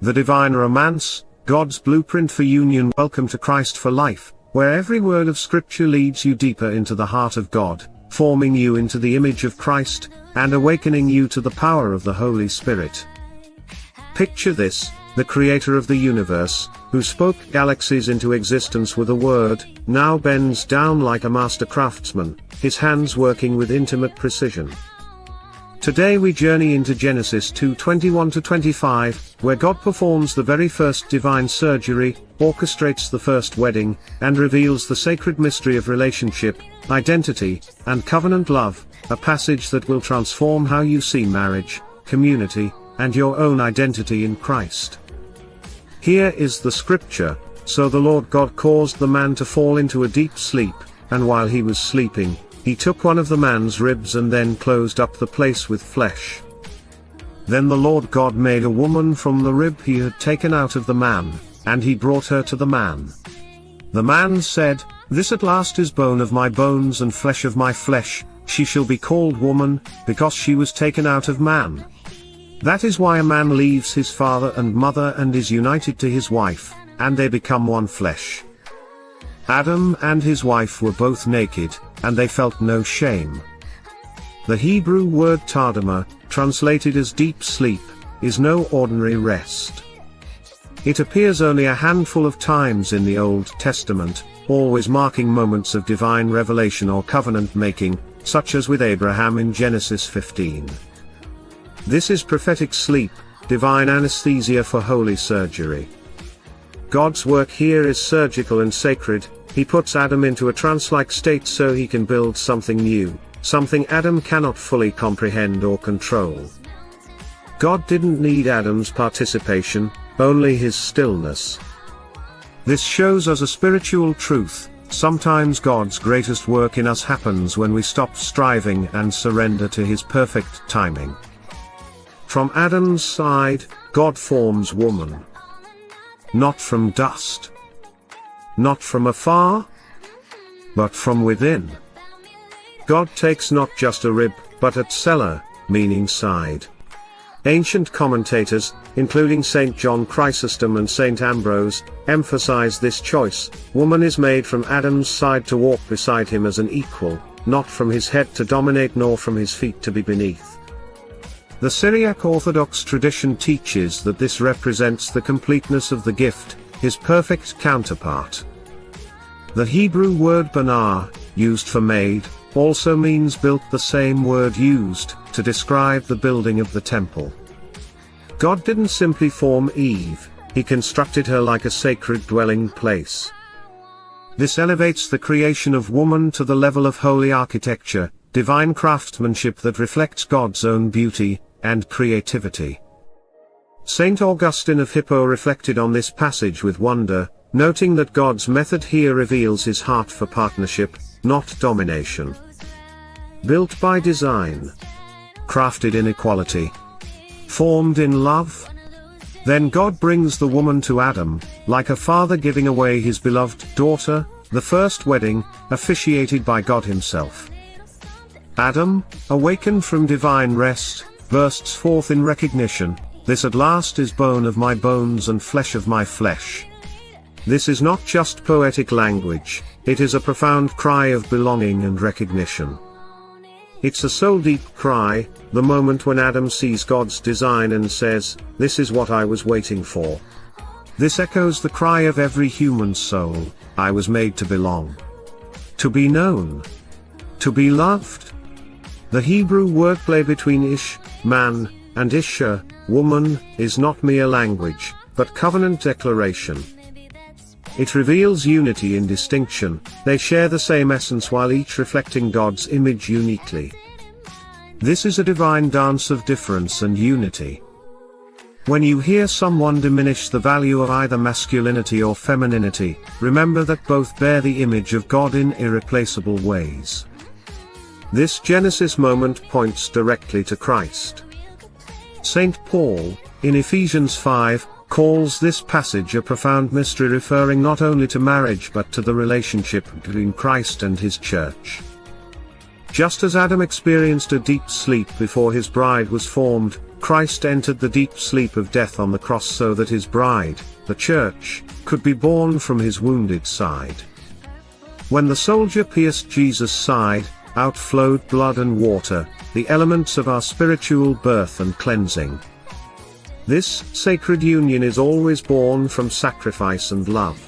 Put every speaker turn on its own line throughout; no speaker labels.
The divine romance, God's blueprint for union. Welcome to Christ for Life, where every word of Scripture leads you deeper into the heart of God, forming you into the image of Christ, and awakening you to the power of the Holy Spirit. Picture this: the creator of the universe, who spoke galaxies into existence with a word, now bends down like a master craftsman, his hands working with intimate precision. Today we journey into Genesis 2:21-25, where God performs the very first divine surgery, orchestrates the first wedding, and reveals the sacred mystery of relationship, identity, and covenant love, a passage that will transform how you see marriage, community, and your own identity in Christ. Here is the scripture: "So the Lord God caused the man to fall into a deep sleep, and while he was sleeping, he took one of the man's ribs and then closed up the place with flesh. Then the Lord God made a woman from the rib he had taken out of the man, and he brought her to the man. The man said, 'This at last is bone of my bones and flesh of my flesh, she shall be called woman, because she was taken out of man.' That is why a man leaves his father and mother and is united to his wife, and they become one flesh." Adam and his wife were both naked, and they felt no shame. The Hebrew word tardama, translated as deep sleep, is no ordinary rest. It appears only a handful of times in the Old Testament, always marking moments of divine revelation or covenant making, such as with Abraham in Genesis 15. This is prophetic sleep, divine anesthesia for holy surgery. God's work here is surgical and sacred. He puts Adam into a trance-like state so he can build something new, something Adam cannot fully comprehend or control. God didn't need Adam's participation, only his stillness. This shows us a spiritual truth: sometimes God's greatest work in us happens when we stop striving and surrender to his perfect timing. From Adam's side, God forms woman. Not from dust. Not from afar, but from within. God takes not just a rib, but a tsela, meaning side. Ancient commentators, including St. John Chrysostom and St. Ambrose, emphasize this choice: woman is made from Adam's side to walk beside him as an equal, not from his head to dominate nor from his feet to be beneath. The Syriac Orthodox tradition teaches that this represents the completeness of the gift, his perfect counterpart. The Hebrew word banar, used for made, also means built, the same word used to describe the building of the temple. God didn't simply form Eve, he constructed her like a sacred dwelling place. This elevates the creation of woman to the level of holy architecture, divine craftsmanship that reflects God's own beauty and creativity. Saint Augustine of Hippo reflected on this passage with wonder, noting that God's method here reveals his heart for partnership, not domination. Built by design. Crafted in equality. Formed in love. Then God brings the woman to Adam, like a father giving away his beloved daughter, the first wedding, officiated by God himself. Adam, awakened from divine rest, bursts forth in recognition: "This at last is bone of my bones and flesh of my flesh." This is not just poetic language, it is a profound cry of belonging and recognition. It's a soul-deep cry, the moment when Adam sees God's design and says, "This is what I was waiting for." This echoes the cry of every human soul: I was made to belong. To be known. To be loved. The Hebrew wordplay between ish, man, and isha, woman, is not mere language, but covenant declaration. It reveals unity in distinction. They share the same essence while each reflecting God's image uniquely. This is a divine dance of difference and unity. When you hear someone diminish the value of either masculinity or femininity, remember that both bear the image of God in irreplaceable ways. This Genesis moment points directly to Christ. St. Paul, in Ephesians 5, calls this passage a profound mystery, referring not only to marriage but to the relationship between Christ and his church. Just as Adam experienced a deep sleep before his bride was formed, Christ entered the deep sleep of death on the cross so that his bride, the church, could be born from his wounded side. When the soldier pierced Jesus' side, out flowed blood and water, the elements of our spiritual birth and cleansing. This sacred union is always born from sacrifice and love.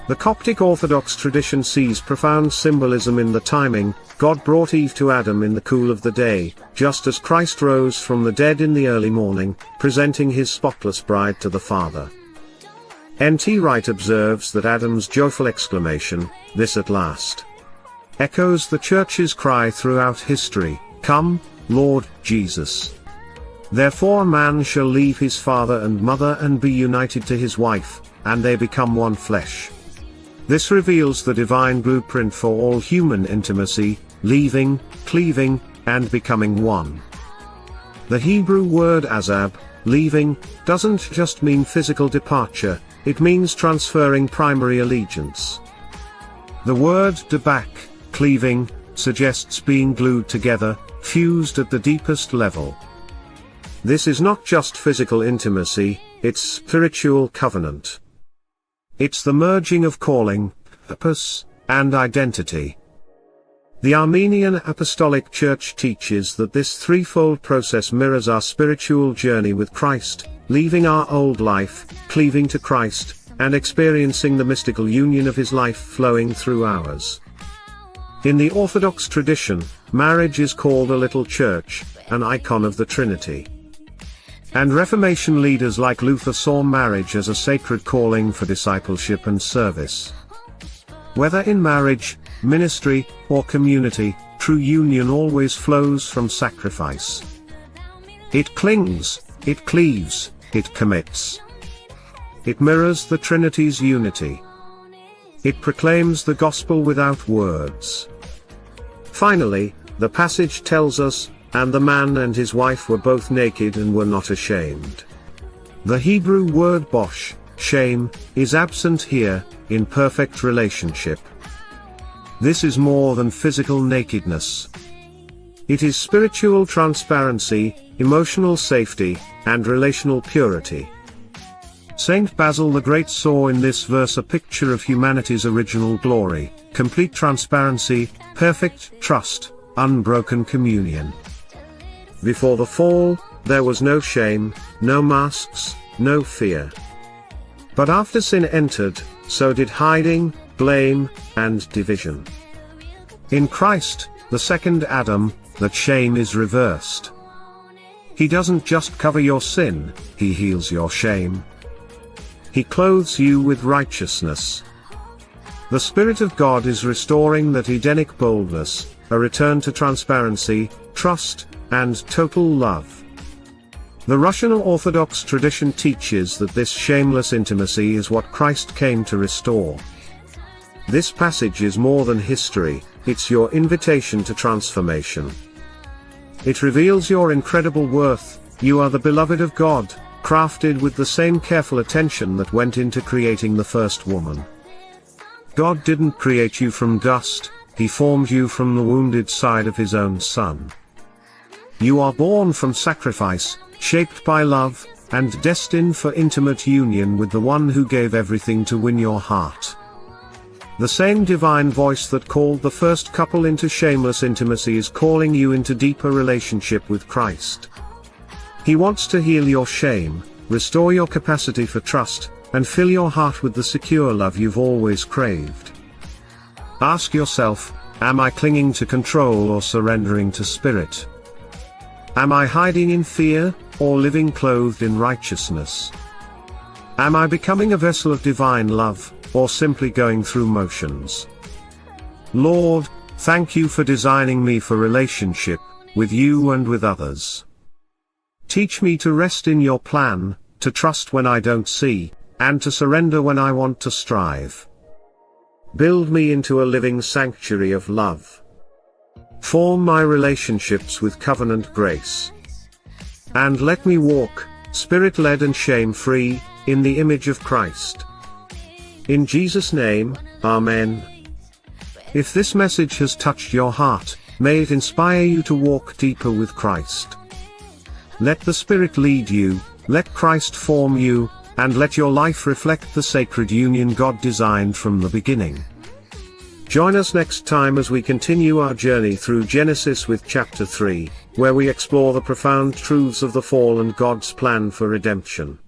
The Coptic Orthodox tradition sees profound symbolism in the timing. God brought Eve to Adam in the cool of the day, just as Christ rose from the dead in the early morning, presenting his spotless bride to the Father. N.T. Wright observes that Adam's joyful exclamation, "This at last," echoes the Church's cry throughout history, "Come, Lord Jesus." Therefore a man shall leave his father and mother and be united to his wife, and they become one flesh. This reveals the divine blueprint for all human intimacy, leaving, cleaving, and becoming one. The Hebrew word azab, leaving, doesn't just mean physical departure, it means transferring primary allegiance. The word debak, cleaving, suggests being glued together, fused at the deepest level. This is not just physical intimacy, it's spiritual covenant. It's the merging of calling, purpose, and identity. The Armenian Apostolic Church teaches that this threefold process mirrors our spiritual journey with Christ, leaving our old life, cleaving to Christ, and experiencing the mystical union of his life flowing through ours. In the Orthodox tradition, marriage is called a little church, an icon of the Trinity. And Reformation leaders like Luther saw marriage as a sacred calling for discipleship and service. Whether in marriage, ministry, or community, true union always flows from sacrifice. It clings, it cleaves, it commits. It mirrors the Trinity's unity. It proclaims the gospel without words. Finally, the passage tells us, "And the man and his wife were both naked and were not ashamed." The Hebrew word bosh, shame, is absent here, in perfect relationship. This is more than physical nakedness. It is spiritual transparency, emotional safety, and relational purity. Saint Basil the Great saw in this verse a picture of humanity's original glory, complete transparency, perfect trust, unbroken communion. Before the fall, there was no shame, no masks, no fear. But after sin entered, so did hiding, blame, and division. In Christ, the second Adam, that shame is reversed. He doesn't just cover your sin, he heals your shame. He clothes you with righteousness. The Spirit of God is restoring that Edenic boldness, a return to transparency, trust, and total love. The Russian Orthodox tradition teaches that this shameless intimacy is what Christ came to restore. This passage is more than history, it's your invitation to transformation. It reveals your incredible worth. You are the beloved of God, crafted with the same careful attention that went into creating the first woman. God didn't create you from dust, he formed you from the wounded side of his own Son. You are born from sacrifice, shaped by love, and destined for intimate union with the one who gave everything to win your heart. The same divine voice that called the first couple into shameless intimacy is calling you into deeper relationship with Christ. He wants to heal your shame, restore your capacity for trust, and fill your heart with the secure love you've always craved. Ask yourself, am I clinging to control or surrendering to spirit? Am I hiding in fear, or living clothed in righteousness? Am I becoming a vessel of divine love, or simply going through motions? Lord, thank you for designing me for relationship, with you and with others. Teach me to rest in your plan, to trust when I don't see, and to surrender when I want to strive. Build me into a living sanctuary of love. Form my relationships with covenant grace. And let me walk, spirit-led and shame-free, in the image of Christ. In Jesus' name, Amen. If this message has touched your heart, may it inspire you to walk deeper with Christ. Let the Spirit lead you, let Christ form you, and let your life reflect the sacred union God designed from the beginning. Join us next time as we continue our journey through Genesis with chapter 3, where we explore the profound truths of the fall and God's plan for redemption.